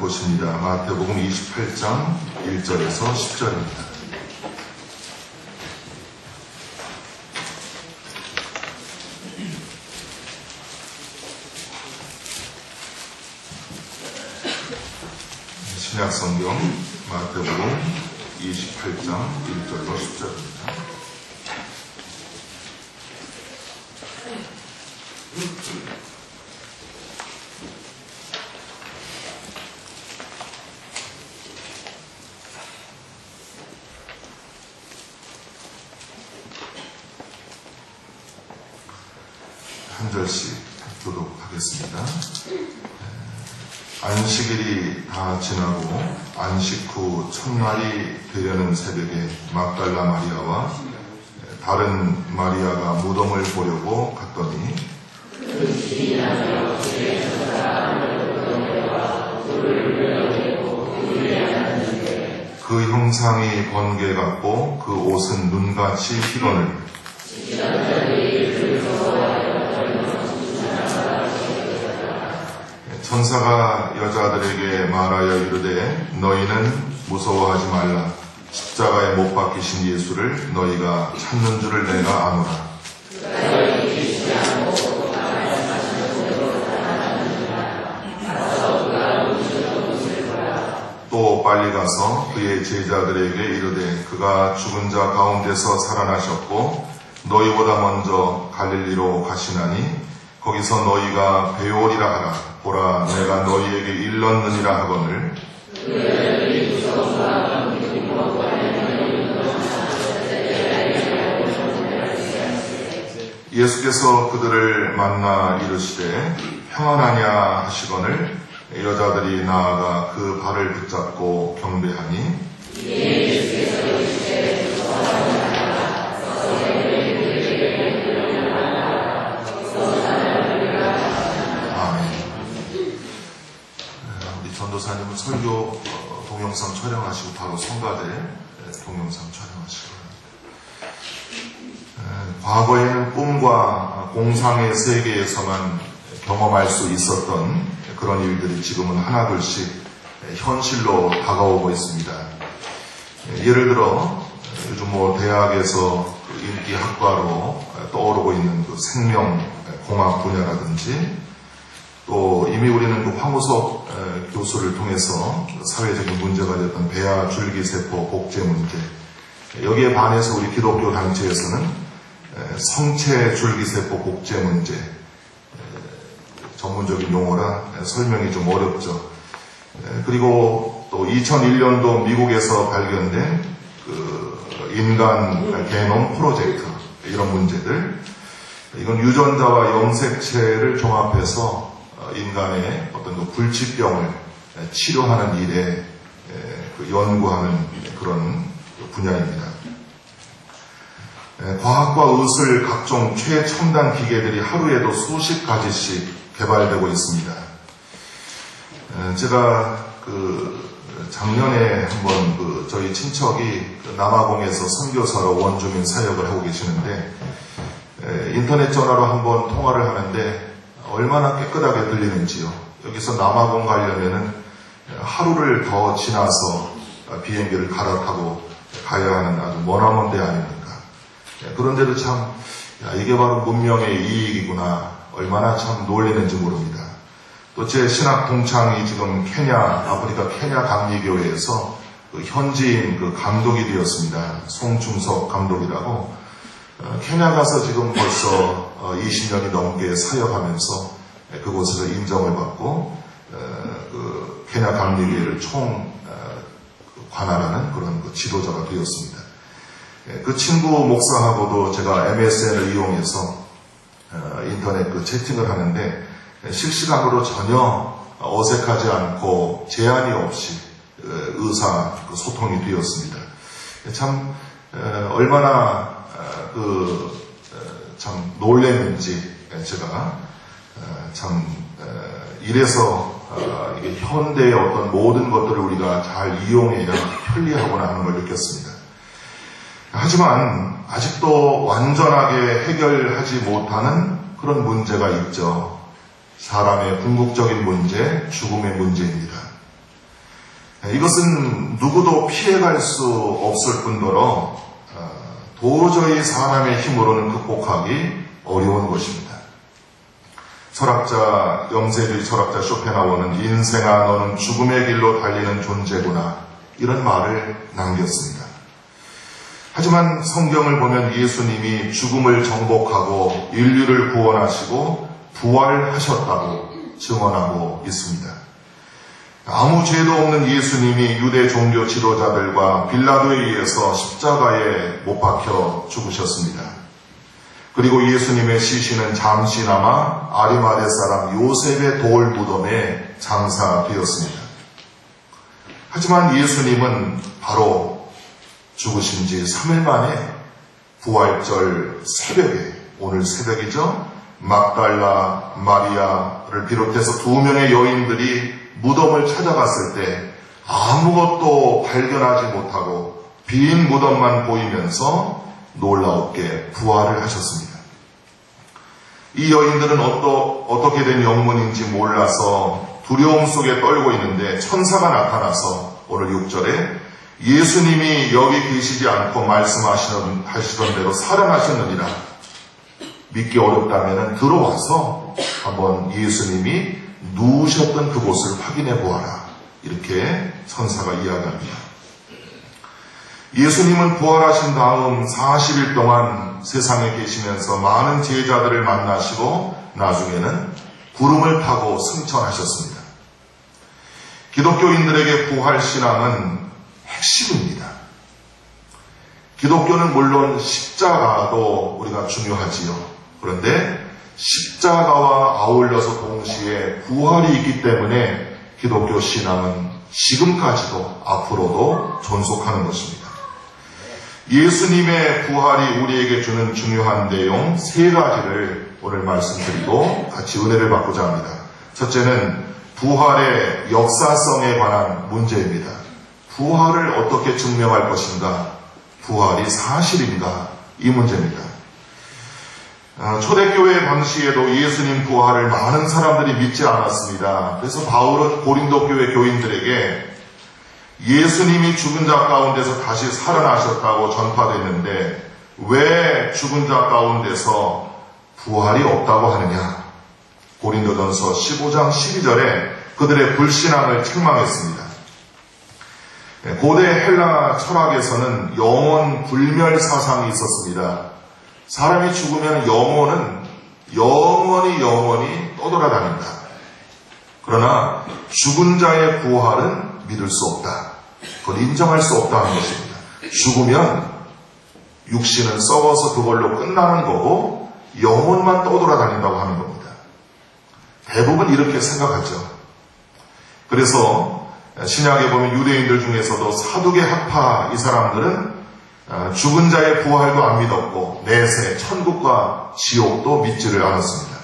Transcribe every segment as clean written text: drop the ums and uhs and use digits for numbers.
보십니다. 마태복음 28장 1절에서 10절입니다. 신약성경 마태복음 28장 1절로 10절입니다. 한 절씩 교독하겠습니다. 안식일이 다 지나고 안식 후 첫날이 되려는 새벽에 막달라 마리아와 다른 마리아가 무덤을 보려고 갔더니 그 형상이 번개 같고 그 옷은 눈같이 희거늘 천사가 여자들에게 말하여 이르되 너희는 무서워하지 말라. 십자가에 못 박히신 예수를 너희가 찾는 줄을 내가 아노라. 또 빨리 가서 그의 제자들에게 이르되 그가 죽은 자 가운데서 살아나셨고 너희보다 먼저 갈릴리로 가시나니 거기서 너희가 배우리라 하라. 보라 내가 너희에게 일렀느니라 하거늘 예수께서 그들을 만나 이르시되 평안하냐 하시거늘 여자들이 나아가 그 발을 붙잡고 경배하니 전도사님은 설교 동영상 촬영하시고 바로 성가대 동영상 촬영하시고 과거에는 꿈과 공상의 세계에서만 경험할 수 있었던 그런 일들이 지금은 하나둘씩 현실로 다가오고 있습니다. 예를 들어 요즘 대학에서 인기 학과로 떠오르고 있는 그 생명공학 분야라든지 또 이미 우리는 그 황우석 교수를 통해서 사회적인 문제가 됐던 배아 줄기세포 복제 문제, 여기에 반해서 우리 기독교 단체에서는 성체 줄기세포 복제 문제, 전문적인 용어라 설명이 좀 어렵죠. 그리고 또 2001년도 미국에서 발견된 그 인간 게놈 프로젝트, 이런 문제들, 이건 유전자와 염색체를 종합해서 인간의 어떤 그 불치병을 치료하는 일에 연구하는 그런 분야입니다. 과학과 의술 각종 최첨단 기계들이 하루에도 수십 가지씩 개발되고 있습니다. 제가 작년에 한번 저희 친척이 남아공에서 선교사로 원주민 사역을 하고 계시는데 인터넷 전화로 한번 통화를 하는데 얼마나 깨끗하게 들리는지요. 여기서 남아공 가려면은 하루를 더 지나서 비행기를 갈아타고 가야 하는 아주 머나먼 데 아닙니까? 그런데도 참 이게 바로 문명의 이익이구나, 얼마나 참 놀리는지 모릅니다. 또 제 신학 동창이 지금 아프리카 케냐 감리교회에서 현지인 감독이 되었습니다. 송충석 감독이라고. 케냐 가서 지금 벌써 20년이 넘게 사역하면서 그곳에서 인정을 받고 케냐 감리교회를 총 관할하는 그런 지도자가 되었습니다. 그 친구 목사하고도 제가 MSN을 이용해서 인터넷 채팅을 하는데 실시간으로 전혀 어색하지 않고 제한이 없이 의사 소통이 되었습니다. 참 얼마나 참 놀랐는지 제가 참 이래서 이게 현대의 어떤 모든 것들을 우리가 잘 이용해야 편리하구나 하는 걸 느꼈습니다. 하지만 아직도 완전하게 해결하지 못하는 그런 문제가 있죠. 사람의 궁극적인 문제, 죽음의 문제입니다. 이것은 누구도 피해갈 수 없을 뿐더러 도저히 사람의 힘으로는 극복하기 어려운 것입니다. 철학자, 영세주의 철학자 쇼펜하우어는 인생아 너는 죽음의 길로 달리는 존재구나 이런 말을 남겼습니다. 하지만 성경을 보면 예수님이 죽음을 정복하고 인류를 구원하시고 부활하셨다고 증언하고 있습니다. 아무 죄도 없는 예수님이 유대 종교 지도자들과 빌라도에 의해서 십자가에 못 박혀 죽으셨습니다. 그리고 예수님의 시신은 잠시나마 아리마대 사람 요셉의 돌 무덤에 장사되었습니다. 하지만 예수님은 바로 죽으신 지 3일 만에 부활절 새벽에, 오늘 새벽이죠, 막달라 마리아를 비롯해서 2명의 여인들이 무덤을 찾아갔을 때 아무것도 발견하지 못하고 빈 무덤만 보이면서 놀라웠게 부활을 하셨습니다. 이 여인들은 어떻게 된 영문인지 몰라서 두려움 속에 떨고 있는데 천사가 나타나서 오늘 6절에 예수님이 여기 계시지 않고 말씀하시던 대로 살아나셨느니라. 믿기 어렵다면 들어와서 한번 예수님이 누우셨던 그곳을 확인해 보아라. 이렇게 천사가 이야기합니다. 예수님은 부활하신 다음 40일 동안 세상에 계시면서 많은 제자들을 만나시고 나중에는 구름을 타고 승천하셨습니다. 기독교인들에게 부활신앙은 핵심입니다. 기독교는 물론 십자가도 우리가 중요하지요. 그런데 십자가와 아울러서 동시에 부활이 있기 때문에 기독교 신앙은 지금까지도 앞으로도 존속하는 것입니다. 예수님의 부활이 우리에게 주는 중요한 내용 3가지를 오늘 말씀드리고 같이 은혜를 받고자 합니다. 첫째는 부활의 역사성에 관한 문제입니다. 부활을 어떻게 증명할 것인가? 부활이 사실인가? 이 문제입니다. 초대교회 당시에도 예수님 부활을 많은 사람들이 믿지 않았습니다. 그래서 바울은 고린도 교회 교인들에게 예수님이 죽은 자 가운데서 다시 살아나셨다고 전파됐는데 왜 죽은 자 가운데서 부활이 없다고 하느냐? 고린도전서 15장 12절에 그들의 불신앙을 책망했습니다. 고대 헬라 철학에서는 영혼 불멸 사상이 있었습니다. 사람이 죽으면 영혼은 영원히 떠돌아다닌다. 그러나 죽은 자의 부활은 믿을 수 없다. 그걸 인정할 수 없다는 것입니다. 죽으면 육신은 썩어서 그걸로 끝나는 거고 영혼만 떠돌아다닌다고 하는 겁니다. 대부분 이렇게 생각하죠. 그래서 신약에 보면 유대인들 중에서도 사두개 학파 이 사람들은 죽은 자의 부활도 안 믿었고 내세, 천국과 지옥도 믿지를 않았습니다.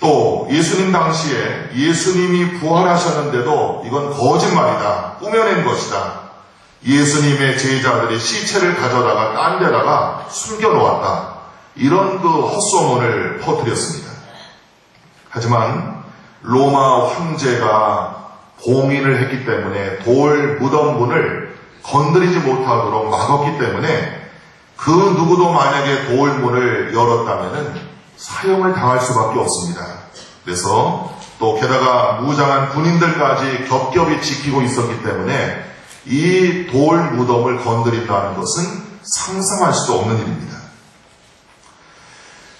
또 예수님 당시에 예수님이 부활하셨는데도 이건 거짓말이다, 꾸며낸 것이다. 예수님의 제자들이 시체를 가져다가 딴 데다가 숨겨놓았다. 이런 헛소문을 퍼뜨렸습니다. 하지만 로마 황제가 봉인을 했기 때문에 돌 무덤문을 건드리지 못하도록 막았기 때문에 그 누구도 만약에 돌 문을 열었다면 사형을 당할 수밖에 없습니다. 그래서 또 게다가 무장한 군인들까지 겹겹이 지키고 있었기 때문에 이 돌 무덤을 건드린다는 것은 상상할 수도 없는 일입니다.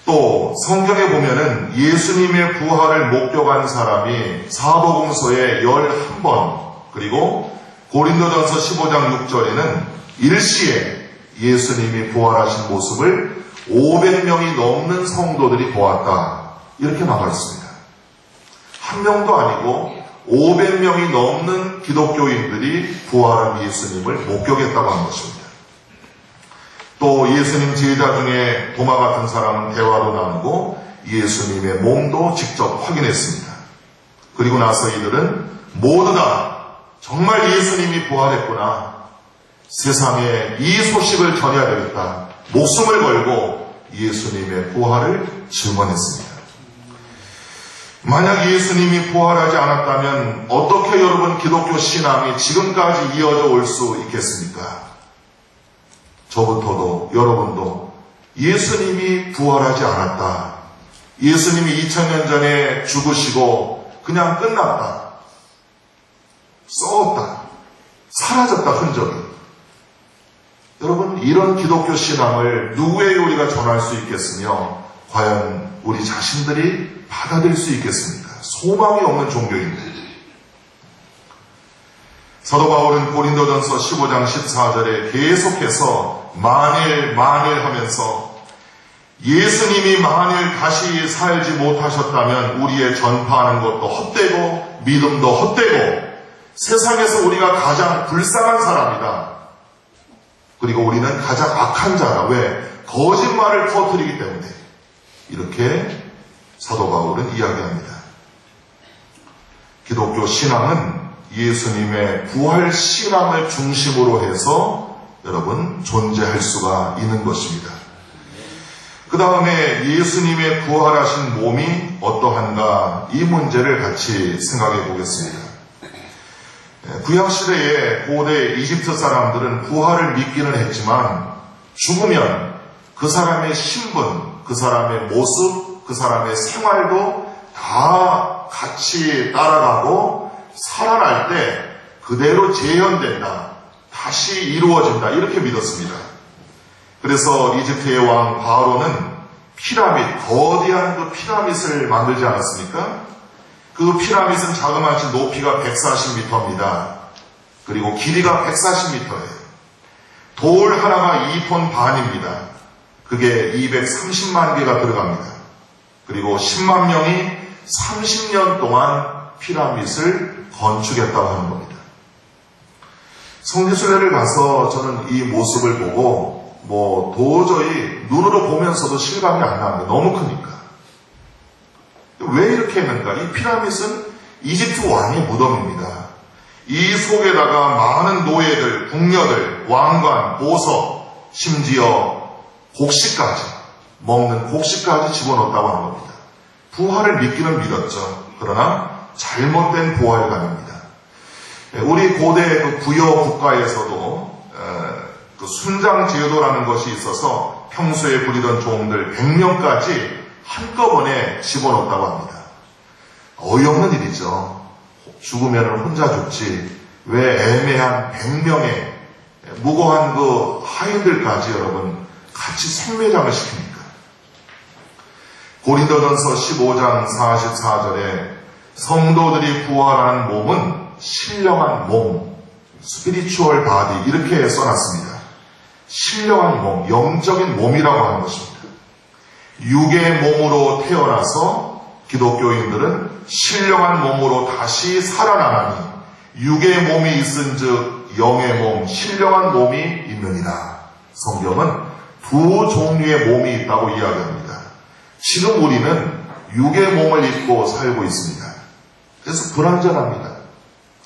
또 성경에 보면은 예수님의 부활을 목격한 사람이 사복음서에 11번, 그리고 고린도전서 15장 6절에는 일시에 예수님이 부활하신 모습을 500명이 넘는 성도들이 보았다. 이렇게 나와 있습니다. 한 명도 아니고 500명이 넘는 기독교인들이 부활한 예수님을 목격했다고 하는 것입니다. 또 예수님 제자 중에 도마 같은 사람은 대화도 나누고 예수님의 몸도 직접 확인했습니다. 그리고 나서 이들은 모두 다 정말 예수님이 부활했구나, 세상에 이 소식을 전해야 되겠다, 목숨을 걸고 예수님의 부활을 증언했습니다. 만약 예수님이 부활하지 않았다면 어떻게 여러분 기독교 신앙이 지금까지 이어져 올 수 있겠습니까? 저부터도 여러분도 예수님이 부활하지 않았다. 예수님이 2000년 전에 죽으시고 그냥 끝났다. 썩었다. 사라졌다, 흔적이. 여러분, 이런 기독교 신앙을 누구에게 우리가 전할 수 있겠으며 과연 우리 자신들이 받아들일 수 있겠습니까? 소망이 없는 종교인들. 사도 바울은 고린도전서 15장 14절에 계속해서 만일 하면서 예수님이 만일 다시 살지 못하셨다면 우리의 전파하는 것도 헛되고 믿음도 헛되고 세상에서 우리가 가장 불쌍한 사람이다. 그리고 우리는 가장 악한 자다. 왜? 거짓말을 퍼뜨리기 때문에. 이렇게 사도 바울은 이야기합니다. 기독교 신앙은 예수님의 부활 신앙을 중심으로 해서 여러분 존재할 수가 있는 것입니다. 그 다음에 예수님의 부활하신 몸이 어떠한가 이 문제를 같이 생각해 보겠습니다. 구약시대의 고대 이집트 사람들은 부활을 믿기는 했지만 죽으면 그 사람의 신분, 그 사람의 모습, 그 사람의 생활도 다 같이 따라가고 살아날 때 그대로 재현된다. 다시 이루어진다. 이렇게 믿었습니다. 그래서 이집트의 왕 바로는 피라밋, 거대한 그 피라밋을 만들지 않았습니까? 그 피라밋은 자그마치 높이가 140m입니다. 그리고 길이가 140m예요. 돌 하나가 2톤 반입니다. 그게 230만 개가 들어갑니다. 그리고 10만 명이 30년 동안 피라밋을 건축했다고 하는 겁니다. 성지순례를 가서 저는 이 모습을 보고 도저히 눈으로 보면서도 실감이 안 나는데 너무 크니까. 왜 이렇게 했는가? 이 피라밋은 이집트 왕의 무덤입니다. 이 속에다가 많은 노예들, 궁녀들, 왕관, 보석, 심지어 곡식까지, 먹는 곡식까지 집어넣었다고 하는 겁니다. 부활을 믿기는 믿었죠. 그러나 잘못된 부활감입니다. 우리 고대 그 부여 국가에서도 그 순장제도라는 것이 있어서 평소에 부리던 종들 100명까지 한꺼번에 집어넣었다고 합니다. 어이없는 일이죠. 죽으면 혼자 죽지 왜 애매한 100명의 무고한 그 하인들까지 여러분 같이 생매장을 시킵니까? 고린도전서 15장 44절에 성도들이 부활한 몸은 신령한 몸, 스피리추얼 바디 이렇게 써놨습니다. 신령한 몸, 영적인 몸이라고 하는 것입니다. 육의 몸으로 태어나서 기독교인들은 신령한 몸으로 다시 살아나나니 육의 몸이 있은즉 영의 몸, 신령한 몸이 있느니라. 성경은 두 종류의 몸이 있다고 이야기합니다. 지금 우리는 육의 몸을 입고 살고 있습니다. 그래서 불완전합니다.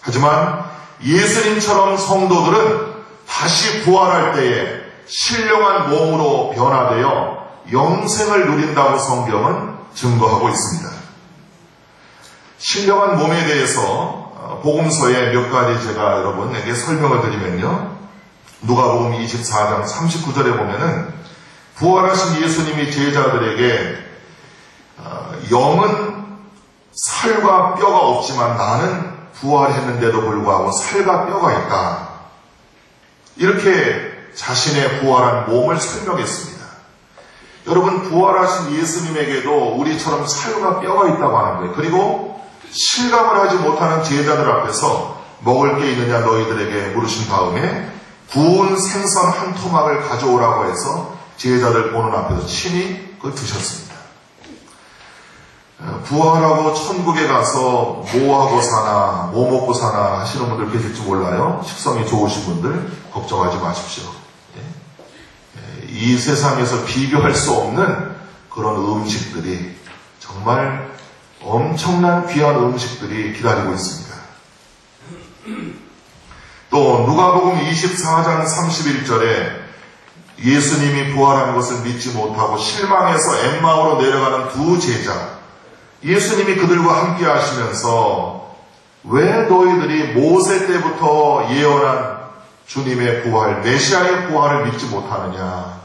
하지만 예수님처럼 성도들은 다시 부활할 때에 신령한 몸으로 변화되어 영생을 누린다고 성경은 증거하고 있습니다. 신령한 몸에 대해서 복음서에 몇 가지 제가 여러분에게 설명을 드리면요. 누가복음 24장 39절에 보면은 부활하신 예수님이 제자들에게 영은 살과 뼈가 없지만 나는 부활했는데도 불구하고 살과 뼈가 있다. 이렇게 자신의 부활한 몸을 설명했습니다. 여러분 부활하신 예수님에게도 우리처럼 살과 뼈가 있다고 하는 거예요. 그리고 실감을 하지 못하는 제자들 앞에서 먹을 게 있느냐 너희들에게 물으신 다음에 구운 생선 한 토막을 가져오라고 해서 제자들 보는 앞에서 친히 그걸 드셨습니다. 부활하고 천국에 가서 뭐 하고 사나 뭐 먹고 사나 하시는 분들 계실지 몰라요. 식성이 좋으신 분들 걱정하지 마십시오. 이 세상에서 비교할 수 없는 그런 음식들이 정말 엄청난 귀한 음식들이 기다리고 있습니다. 또 누가복음 24장 31절에 예수님이 부활한 것을 믿지 못하고 실망해서 엠마오로 내려가는 두 제자 예수님이 그들과 함께 하시면서 왜 너희들이 모세 때부터 예언한 주님의 부활, 메시아의 부활을 믿지 못하느냐.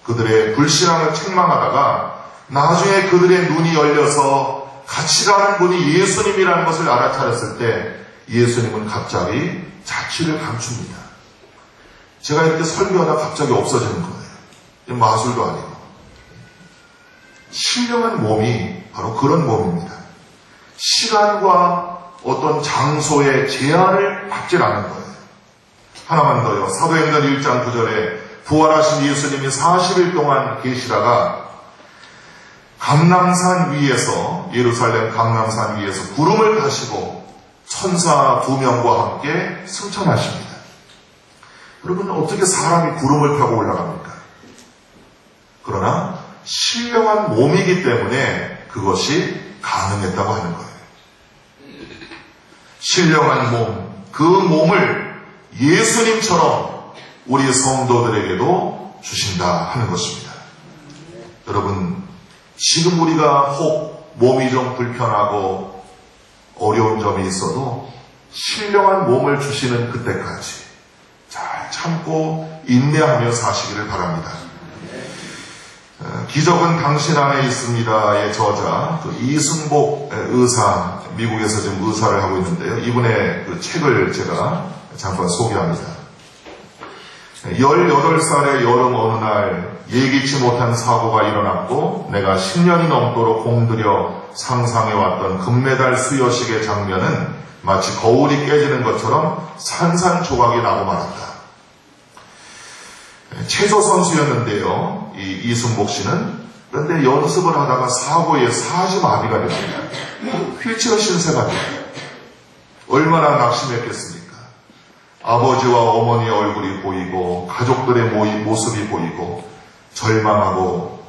그들의 불신앙을 책망하다가 나중에 그들의 눈이 열려서 같이 가는 분이 예수님이라는 것을 알아차렸을 때 예수님은 갑자기 자취를 감춥니다. 제가 이렇게 설교하다 갑자기 없어지는 거예요. 마술도 아니고. 신령한 몸이 바로 그런 몸입니다. 시간과 어떤 장소의 제한을 받지 않는 거예요. 하나만 더요. 사도행전 1장 9절에 부활하신 예수님이 40일 동안 계시다가 감람산 위에서, 예루살렘 감람산 위에서 구름을 타시고 천사 2명과 함께 승천하십니다. 여러분, 어떻게 사람이 구름을 타고 올라갑니까? 그러나 신령한 몸이기 때문에 그것이 가능했다고 하는 거예요. 신령한 몸, 그 몸을 예수님처럼 우리 성도들에게도 주신다 하는 것입니다. 여러분, 지금 우리가 혹 몸이 좀 불편하고 어려운 점이 있어도 신령한 몸을 주시는 그때까지 잘 참고 인내하며 사시기를 바랍니다. 기적은 당신 안에 있습니다의 저자 이승복 의사, 미국에서 지금 의사를 하고 있는데요. 이분의 그 책을 제가 잠깐 소개합니다. 18살의 여름 어느 날 예기치 못한 사고가 일어났고 내가 10년이 넘도록 공들여 상상해왔던 금메달 수여식의 장면은 마치 거울이 깨지는 것처럼 산산조각이 나고 말았다. 체조 선수였는데요. 이 이승복 씨는. 그런데 연습을 하다가 사고에 사지마비가 됩니다. 휠체어 신세가 됩니다. 얼마나 낙심했겠습니까? 아버지와 어머니의 얼굴이 보이고 가족들의 모습이 보이고 절망하고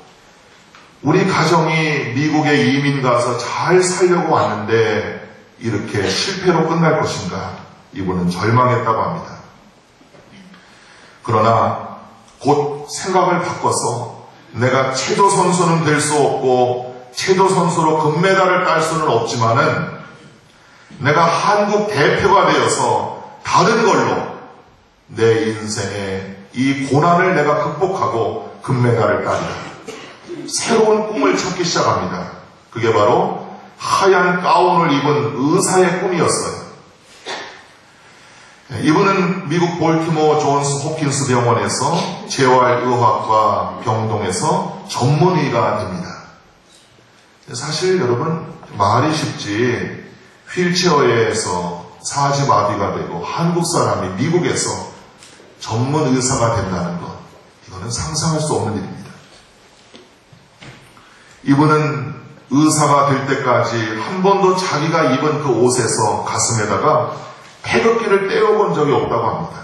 우리 가정이 미국에 이민 가서 잘 살려고 왔는데 이렇게 실패로 끝날 것인가? 이분은 절망했다고 합니다. 그러나 곧 생각을 바꿔서 내가 체조 선수는 될 수 없고 체조 선수로 금메달을 딸 수는 없지만은 내가 한국 대표가 되어서 다른 걸로 내 인생의 이 고난을 내가 극복하고 금메달을 따리라. 새로운 꿈을 찾기 시작합니다. 그게 바로 하얀 가운을 입은 의사의 꿈이었어요. 이분은 미국 볼티모어 존스 호킨스 병원에서 재활의학과 병동에서 전문의가 됩니다. 사실 여러분 말이 쉽지 휠체어에서 사지마비가 되고 한국 사람이 미국에서 전문 의사가 된다는 것, 이거는 상상할 수 없는 일입니다. 이분은 의사가 될 때까지 한 번도 자기가 입은 그 옷에서 가슴에다가 태극기를 떼어본 적이 없다고 합니다.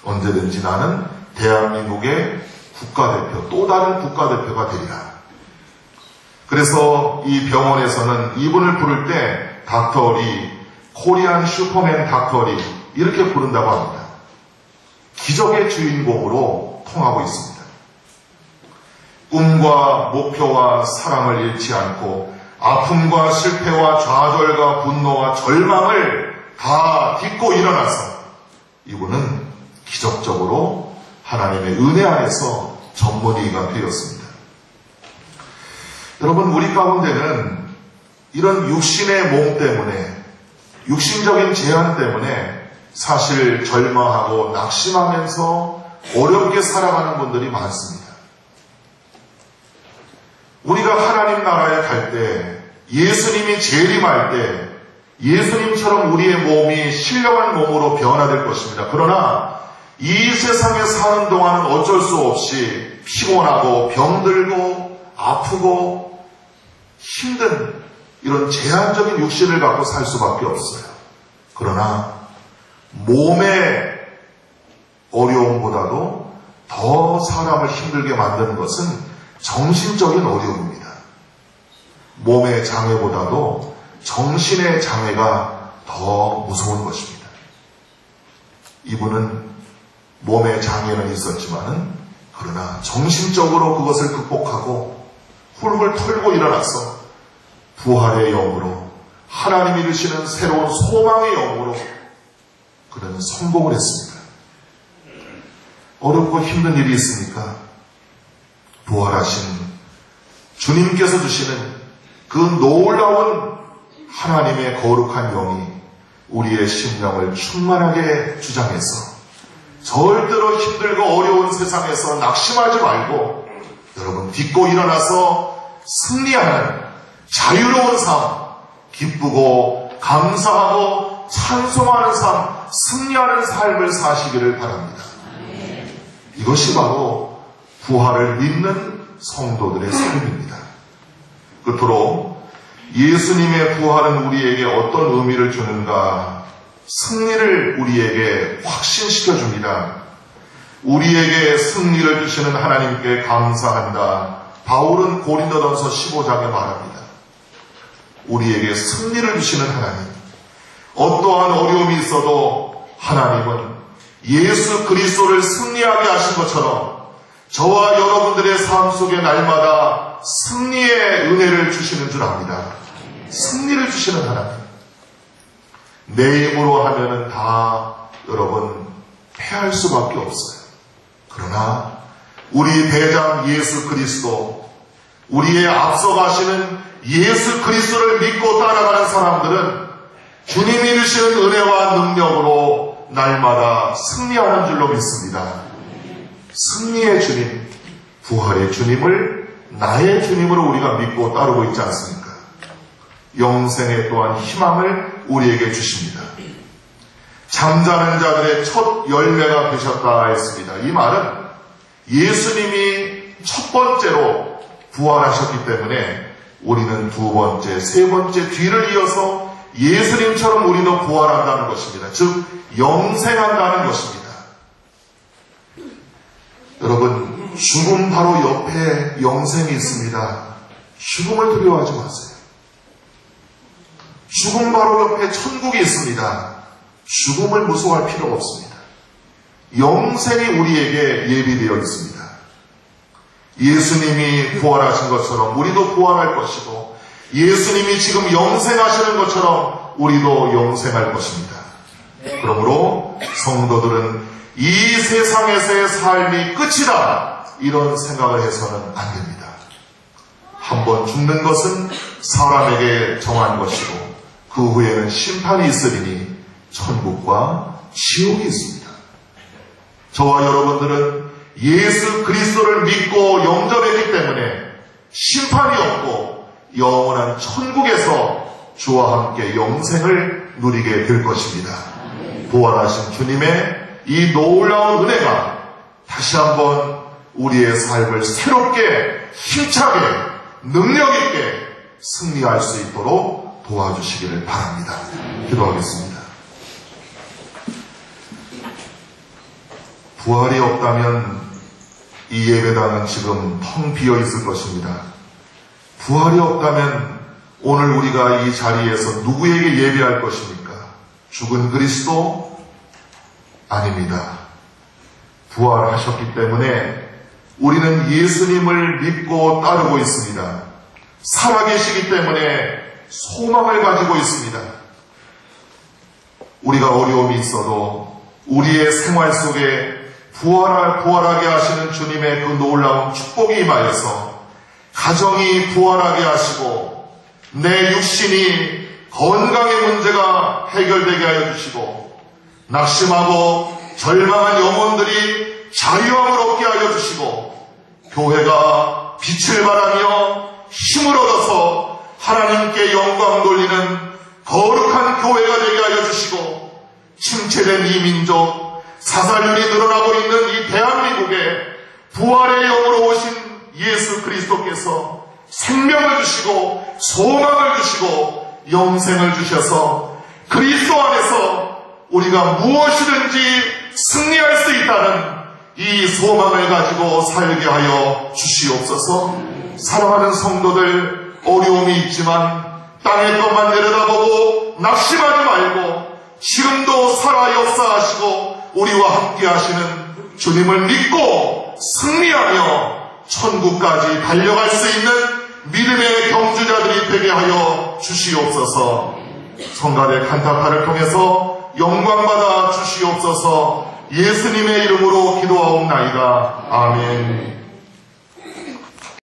언제든지 나는 대한민국의 국가대표, 또 다른 국가대표가 되리라. 그래서 이 병원에서는 이분을 부를 때 닥터리, 코리안 슈퍼맨 닥터리 이렇게 부른다고 합니다. 기적의 주인공으로 통하고 있습니다. 꿈과 목표와 사랑을 잃지 않고 아픔과 실패와 좌절과 분노와 절망을 다 딛고 일어나서 이분은 기적적으로 하나님의 은혜 안에서 전문의가 되었습니다. 여러분, 우리 가운데는 이런 육신의 몸 때문에, 육신적인 제한 때문에 사실 절망하고 낙심하면서 어렵게 살아가는 분들이 많습니다. 우리가 하나님 나라에 갈 때, 예수님이 재림할 때 예수님처럼 우리의 몸이 신령한 몸으로 변화될 것입니다. 그러나 이 세상에 사는 동안은 어쩔 수 없이 피곤하고 병들고 아프고 힘든 이런 제한적인 육신을 갖고 살 수밖에 없어요. 그러나 몸의 어려움보다도 더 사람을 힘들게 만드는 것은 정신적인 어려움입니다. 몸의 장애보다도 정신의 장애가 더 무서운 것입니다. 이분은 몸의 장애는 있었지만은 그러나 정신적으로 그것을 극복하고 훌훌 털고 일어나서 부활의 영으로, 하나님이 주시는 새로운 소망의 영으로 그는 성공을 했습니다. 어렵고 힘든 일이 있습니까? 부활하신 주님께서 주시는 그 놀라운 하나님의 거룩한 영이 우리의 심령을 충만하게 주장해서 절대로 힘들고 어려운 세상에서 낙심하지 말고 여러분 딛고 일어나서 승리하는 자유로운 삶, 기쁘고 감사하고 찬송하는 삶, 승리하는 삶을 사시기를 바랍니다. 이것이 바로 부활을 믿는 성도들의 삶입니다. 끝으로 예수님의 부활은 우리에게 어떤 의미를 주는가? 승리를 우리에게 확신시켜 줍니다. 우리에게 승리를 주시는 하나님께 감사한다. 바울은 고린도전서 15장에 말합니다. 우리에게 승리를 주시는 하나님, 어떠한 어려움이 있어도 하나님은 예수 그리스도를 승리하게 하신 것처럼 저와 여러분들의 삶 속에 날마다 승리의 은혜를 주시는 줄 압니다. 승리를 주시는 하나님. 내 힘으로 하면은 다 여러분 패할 수밖에 없어요. 그러나 우리 대장 예수 그리스도, 우리의 앞서가시는 예수 그리스도를 믿고 따라가는 사람들은 주님이 주시는 은혜와 능력으로 날마다 승리하는 줄로 믿습니다. 승리의 주님, 부활의 주님을 나의 주님으로 우리가 믿고 따르고 있지 않습니까? 영생에 또한 희망을 우리에게 주십니다. 잠자는 자들의 첫 열매가 되셨다 했습니다. 이 말은 예수님이 첫 번째로 부활하셨기 때문에 우리는 두 번째, 세 번째 뒤를 이어서 예수님처럼 우리도 부활한다는 것입니다. 즉 영생한다는 것입니다. 여러분, 죽음 바로 옆에 영생이 있습니다. 죽음을 두려워하지 마세요. 죽음 바로 옆에 천국이 있습니다. 죽음을 무서워할 필요가 없습니다. 영생이 우리에게 예비되어 있습니다. 예수님이 부활하신 것처럼 우리도 부활할 것이고, 예수님이 지금 영생하시는 것처럼 우리도 영생할 것입니다. 그러므로 성도들은 이 세상에서의 삶이 끝이다, 이런 생각을 해서는 안 됩니다. 한번 죽는 것은 사람에게 정한 것이고 그 후에는 심판이 있으리니 천국과 지옥이 있습니다. 저와 여러분들은 예수 그리스도를 믿고 영접했기 때문에 심판이 없고 영원한 천국에서 주와 함께 영생을 누리게 될 것입니다. 부활하신 주님의 이 놀라운 은혜가 다시 한번 우리의 삶을 새롭게, 힘차게, 능력있게 승리할 수 있도록 도와주시기를 바랍니다. 기도하겠습니다. 부활이 없다면 이 예배당은 지금 텅 비어 있을 것입니다. 부활이 없다면 오늘 우리가 이 자리에서 누구에게 예배할 것입니까? 죽은 그리스도? 아닙니다. 부활하셨기 때문에 우리는 예수님을 믿고 따르고 있습니다. 살아계시기 때문에 소망을 가지고 있습니다. 우리가 어려움이 있어도 우리의 생활 속에 부활하게 하시는 주님의 그 놀라운 축복이 임하여서 가정이 부활하게 하시고 내 육신이 건강의 문제가 해결되게 하여 주시고 낙심하고 절망한 영혼들이 자유함을 얻게 하여 주시고 교회가 빛을 발하며 힘을 얻어서 하나님께 영광 돌리는 거룩한 교회가 되게 하여 주시고 침체된 이 민족, 사살률이 늘어나고 있는 이 대한민국에 부활의 영으로 오신 예수 그리스도께서 생명을 주시고 소망을 주시고 영생을 주셔서 그리스도 안에서 우리가 무엇이든지 승리할 수 있다는 이 소망을 가지고 살게 하여 주시옵소서. 사랑하는 성도들, 어려움이 있지만 땅의 것만 내려다보고 낙심하지 말고 지금도 살아 역사하시고 우리와 함께 하시는 주님을 믿고 승리하며 천국까지 달려갈 수 있는 믿음의 경주자들이 되게 하여 주시옵소서. 성가대 칸타타를 통해서 영광받아 주시옵소서. 예수님의 이름으로 기도하옵나이다. 아멘.